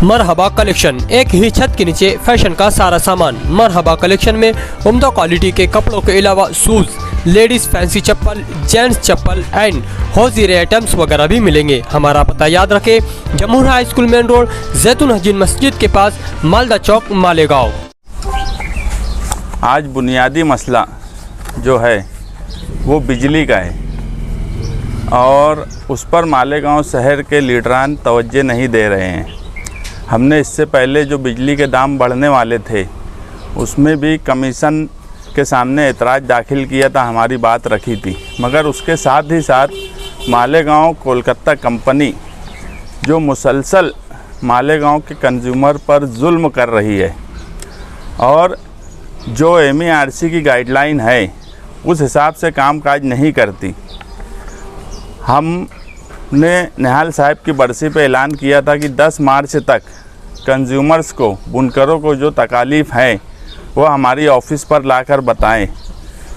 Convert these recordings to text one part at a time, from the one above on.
मरहबा collection, एक ही छत के नीचे फैशन का सारा सामान। मरहबा कलेक्शन में उम्दा क्वालिटी के कपड़ों के अलावा शूज, लेडीज फैंसी चप्पल, जेंट्स चप्पल एंड हौजीरे आइटम्स वगैरह भी मिलेंगे। हमारा पता याद रखें, Jamhoor high school main road, जैतून हजीन मस्जिद के पास, मालदा चौक, मालेगांव। आज बुनियादी मसला जो है वो बिजली का है और उस पर मालेगांव शहर के लीडरान तवज्जो नहीं दे रहे हैं। हमने इससे पहले जो बिजली के दाम बढ़ने वाले थे उसमें भी कमीशन के सामने एतराज़ दाखिल किया था, हमारी बात रखी थी, मगर उसके साथ ही साथ मालेगांव कोलकाता कंपनी जो मुसलसल मालेगांव के कंज्यूमर पर जुल्म कर रही है और जो MERC की गाइडलाइन है उस हिसाब से कामकाज नहीं करती। हमने निहाल साहब की बरसी पे ऐलान किया था कि 10 मार्च तक कंज्यूमर्स को, बुनकरों को जो तकालीफ़ हैं वो हमारी ऑफ़िस पर लाकर बताएं।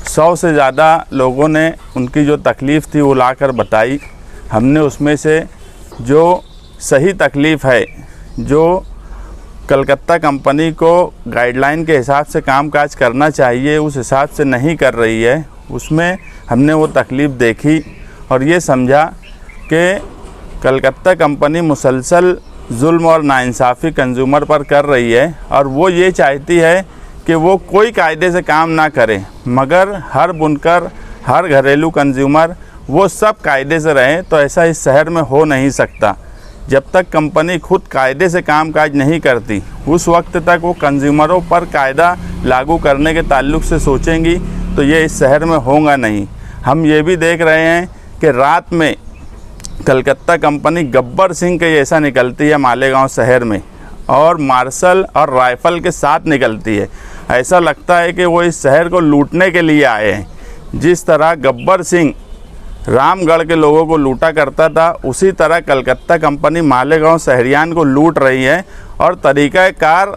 100 से ज़्यादा लोगों ने उनकी जो तकलीफ़ थी वो लाकर बताई। हमने उसमें से जो सही तकलीफ़ है, जो कलकत्ता कंपनी को गाइडलाइन के हिसाब से कामकाज करना चाहिए उस हिसाब से नहीं कर रही है, उसमें हमने वो तकलीफ़ देखी और ये समझा कि कलकत्ता कंपनी मुसलसल जुल्म और नाइंसाफ़ी कंज्यूमर पर कर रही है और वो ये चाहती है कि वो कोई कायदे से काम ना करे, मगर हर बुनकर, हर घरेलू कंज्यूमर वो सब कायदे से रहें। तो ऐसा इस शहर में हो नहीं सकता। जब तक कंपनी खुद कायदे से कामकाज नहीं करती उस वक्त तक वो कंज्यूमरों पर कायदा लागू करने के ताल्लुक से सोचेंगी तो ये इस शहर में होगा नहीं। हम ये भी देख रहे हैं कि रात में कलकत्ता कंपनी गब्बर सिंह के जैसा निकलती है मालेगांव शहर में और मार्शल और राइफ़ल के साथ निकलती है। ऐसा लगता है कि वो इस शहर को लूटने के लिए आए हैं। जिस तरह गब्बर सिंह रामगढ़ के लोगों को लूटा करता था उसी तरह कलकत्ता कंपनी मालेगांव शहरियान को लूट रही है और तरीक़ाकार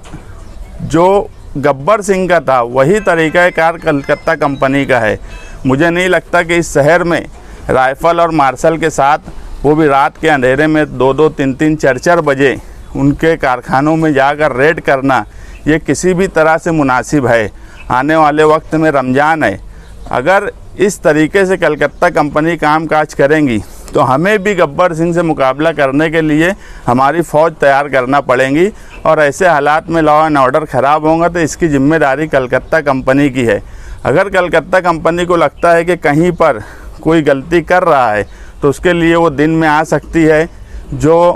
जो गब्बर सिंह का था वही तरीक़ाकार कलकत्ता कंपनी का है। मुझे नहीं लगता कि इस शहर में राइफ़ल और मार्शल के साथ, वो भी रात के अंधेरे में 2-2, 3-3, 4-4 बजे उनके कारखानों में जाकर रेड करना ये किसी भी तरह से मुनासिब है। आने वाले वक्त में रमज़ान है, अगर इस तरीके से कलकत्ता कंपनी कामकाज करेंगी तो हमें भी गब्बर सिंह से मुकाबला करने के लिए हमारी फ़ौज तैयार करना पड़ेगी और ऐसे हालात में लॉ एंड ऑर्डर ख़राब होगा तो इसकी ज़िम्मेदारी कलकत्ता कंपनी की है। अगर कलकत्ता कंपनी को लगता है कि कहीं पर कोई गलती कर रहा है तो उसके लिए वो दिन में आ सकती है, जो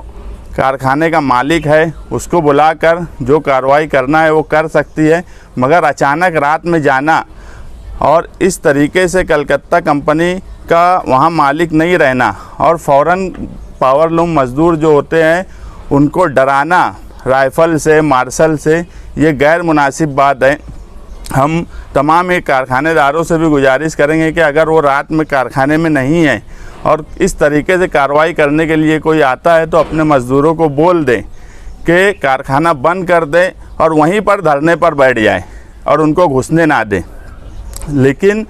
कारखाने का मालिक है उसको बुलाकर जो कार्रवाई करना है वो कर सकती है, मगर अचानक रात में जाना और इस तरीके से कलकत्ता कंपनी का वहाँ मालिक नहीं रहना और फ़ौरन पावरलूम मज़दूर जो होते हैं उनको डराना राइफ़ल से, मार्शल से, ये गैर मुनासिब बात है। हम तमाम एक कारखानेदारों से भी गुजारिश करेंगे कि अगर वो रात में कारखाने में नहीं है और इस तरीके से कार्रवाई करने के लिए कोई आता है तो अपने मज़दूरों को बोल दें कि कारखाना बंद कर दें और वहीं पर धरने पर बैठ जाए और उनको घुसने ना दें। लेकिन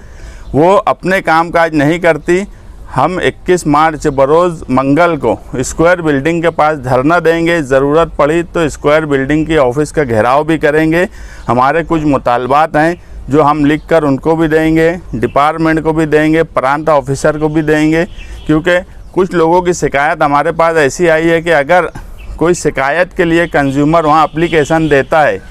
वो अपने कामकाज नहीं करती। हम 21 मार्च बरोज़ मंगल को स्क्वायर बिल्डिंग के पास धरना देंगे, ज़रूरत पड़ी तो स्क्वायर बिल्डिंग की ऑफ़िस का घेराव भी करेंगे। हमारे कुछ मुतालबात हैं जो हम लिख कर उनको भी देंगे, डिपार्टमेंट को भी देंगे, प्रांत ऑफिसर को भी देंगे, क्योंकि कुछ लोगों की शिकायत हमारे पास ऐसी आई है कि अगर कोई शिकायत के लिए कंज्यूमर वहाँ एप्लीकेशन देता है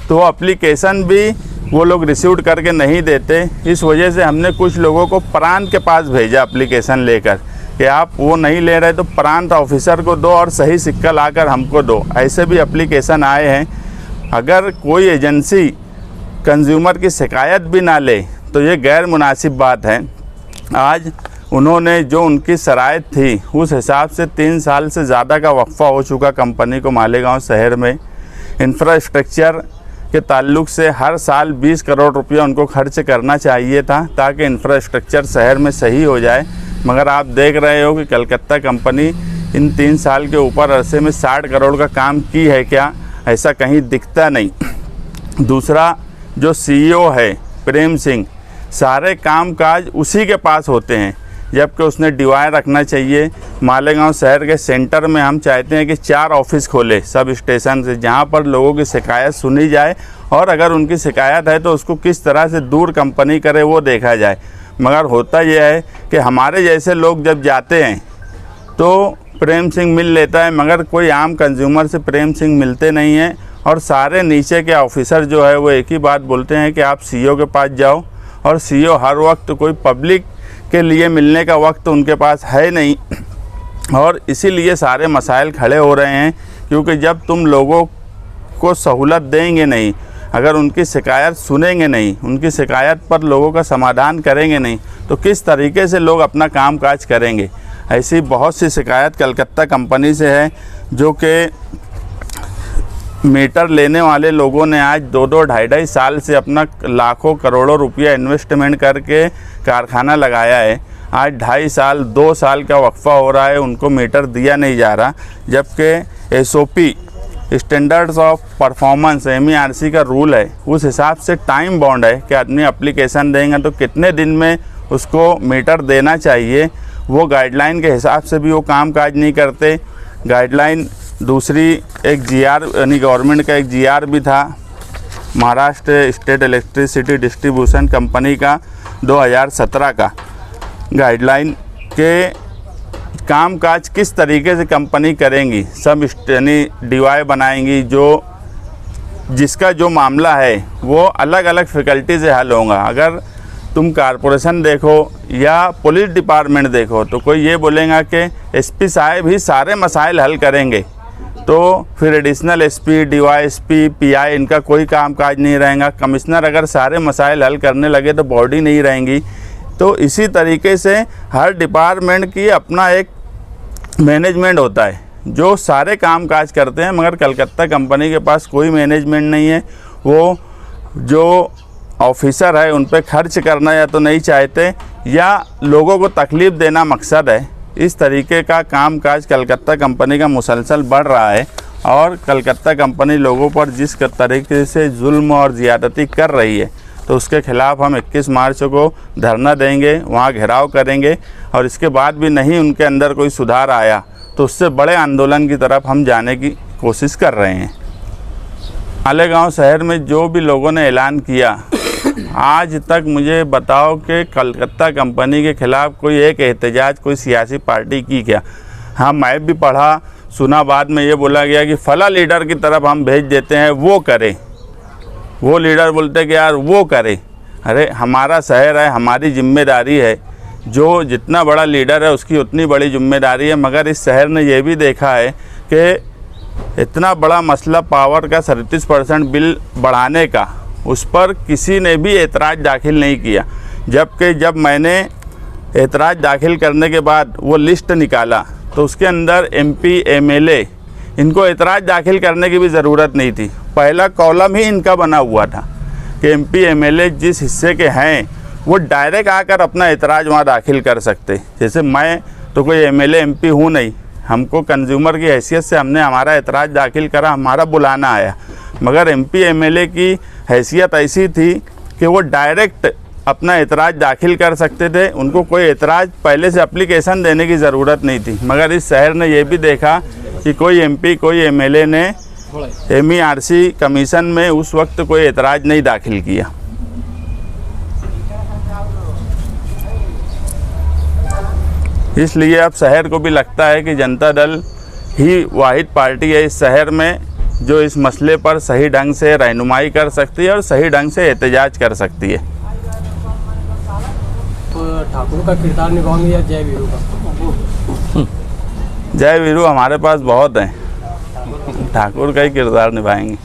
तो वो एप्लीकेशन भी वो लोग रिसीव करके नहीं देते। इस वजह से हमने कुछ लोगों को प्रांत के पास भेजा एप्लीकेशन लेकर कि आप वो नहीं ले रहे तो प्रांत ऑफिसर को दो और सही सिक्का लाकर हमको दो। ऐसे भी एप्लीकेशन आए हैं। अगर कोई एजेंसी कंज्यूमर की शिकायत भी ना ले तो ये गैर मुनासिब बात है। आज उन्होंने जो उनकी शराइत थी उस हिसाब से 3 साल से ज़्यादा का वक्फ़ा हो चुका कंपनी को मालेगांव शहर में। इंफ्रास्ट्रक्चर के ताल्लुक से हर साल 20 करोड़ रुपया उनको खर्च करना चाहिए था ताकि इंफ्रास्ट्रक्चर शहर में सही हो जाए, मगर आप देख रहे हो कि कलकत्ता कंपनी इन 3 साल के ऊपर अरसे में 60 करोड़ का काम की है क्या? ऐसा कहीं दिखता नहीं। दूसरा, जो CEO है प्रेम सिंह, सारे कामकाज उसी के पास होते हैं। जबकि उसने डिवाइड रखना चाहिए। मालेगांव शहर के सेंटर में हम चाहते हैं कि 4 ऑफिस खोले सब स्टेशन से, जहां पर लोगों की शिकायत सुनी जाए और अगर उनकी शिकायत है तो उसको किस तरह से दूर कंपनी करे वो देखा जाए। मगर होता यह है कि हमारे जैसे लोग जब जाते हैं तो प्रेम सिंह मिल लेता है, मगर कोई आम कंज्यूमर से प्रेम सिंह मिलते नहीं हैं। और सारे नीचे के ऑफिसर जो है वो एक ही बात बोलते हैं कि आप सीईओ के पास जाओ, और सीईओ हर वक्त कोई पब्लिक के लिए मिलने का वक्त उनके पास है नहीं। और इसीलिए सारे मसाइल खड़े हो रहे हैं, क्योंकि जब तुम लोगों को सहूलत देंगे नहीं, अगर उनकी शिकायत सुनेंगे नहीं, उनकी शिकायत पर लोगों का समाधान करेंगे नहीं, तो किस तरीके से लोग अपना काम काज करेंगे। ऐसी बहुत सी शिकायत कलकत्ता कंपनी से है, जो कि मीटर लेने वाले लोगों ने आज 2-2 ढाई साल से अपना लाखों करोड़ों रुपया इन्वेस्टमेंट करके कारखाना लगाया है। आज 2.5 साल 2 साल का वक्फा हो रहा है, उनको मीटर दिया नहीं जा रहा, जबकि SOP standards of performance MERC का रूल है, उस हिसाब से टाइम बाउंड है कि आदमी एप्लीकेशन देंगे तो कितने दिन में उसको मीटर देना चाहिए। वो गाइडलाइन के हिसाब से भी वो काम काज नहीं करते। गाइडलाइन दूसरी एक GR यानी गवर्नमेंट का एक GR भी था, Maharashtra state electricity distribution company का 2017 का गाइडलाइन के काम काज किस तरीके से कंपनी करेंगी, सब यानी DY बनाएंगी, जो जिसका जो मामला है वो अलग अलग फैकल्टी से हल होगा। अगर तुम कारपोरेशन देखो या पुलिस डिपार्टमेंट देखो तो कोई ये बोलेगा कि SP साहब ही सारे मसाइल हल करेंगे, तो फिर एडिशनल SP, DYSP, PI इनका कोई काम काज नहीं रहेगा। कमिश्नर अगर सारे मसाइल हल करने लगे तो बॉडी नहीं रहेंगी। तो इसी तरीके से हर डिपार्टमेंट की अपना एक मैनेजमेंट होता है जो सारे काम काज करते हैं, मगर कलकत्ता कंपनी के पास कोई मैनेजमेंट नहीं है। वो जो ऑफिसर है उन पर खर्च करना या तो नहीं चाहते या लोगों को तकलीफ़ देना मकसद है। इस तरीके का काम काज कलकत्ता कंपनी का मुसलसल बढ़ रहा है, और कलकत्ता कंपनी लोगों पर जिस तरीके से जुल्म और ज़्यादती कर रही है, तो उसके ख़िलाफ़ हम 21 मार्च को धरना देंगे, वहाँ घेराव करेंगे, और इसके बाद भी नहीं उनके अंदर कोई सुधार आया तो उससे बड़े आंदोलन की तरफ हम जाने की कोशिश कर रहे हैं। मालेगांव शहर में जो भी लोगों ने ऐलान किया, आज तक मुझे बताओ कि कलकत्ता कंपनी के ख़िलाफ़ कोई एक एहतजाज कोई सियासी पार्टी की क्या? हाँ, मैं भी पढ़ा सुना, बाद में ये बोला गया कि फला लीडर की तरफ हम भेज देते हैं, वो करे। वो लीडर बोलते कि यार वो करे। अरे हमारा शहर है, हमारी जिम्मेदारी है, जो जितना बड़ा लीडर है उसकी उतनी बड़ी जिम्मेदारी है। मगर इस शहर ने ये भी देखा है कि इतना बड़ा मसला पावर का 37% बिल बढ़ाने का, उस पर किसी ने भी एतराज़ दाखिल नहीं किया। जबकि जब मैंने एतराज़ दाखिल करने के बाद वो लिस्ट निकाला तो उसके अंदर MP MLA इनको एतराज़ दाखिल करने की भी ज़रूरत नहीं थी। पहला कॉलम ही इनका बना हुआ था कि MP MLA जिस हिस्से के हैं वो डायरेक्ट आकर अपना एतराज़ वहाँ दाखिल कर सकते। जैसे मैं तो कोई MLA MP हूँ नहीं, हमको कंज्यूमर की हैसियत से हमने हमारा एतराज़ दाखिल करा, हमारा बुलाना आया। मगर MP MLA की हैसियत ऐसी थी कि वो डायरेक्ट अपना एतराज़ दाखिल कर सकते थे, उनको कोई एतराज़ पहले से एप्लीकेशन देने की ज़रूरत नहीं थी। मगर इस शहर ने ये भी देखा कि कोई MP कोई MLA ने MERC कमीशन में उस वक्त कोई एतराज़ नहीं दाखिल किया। इसलिए अब शहर को भी लगता है कि जनता दल ही वाहिद पार्टी है इस शहर में जो इस मसले पर सही ढंग से रहनुमाई कर सकती है और सही ढंग से एहतजाज कर सकती है। तो ठाकुर का किरदार निभाएंगे या जय वीरू का? जय वीरू हमारे पास बहुत हैं, ठाकुर का ही किरदार निभाएंगे।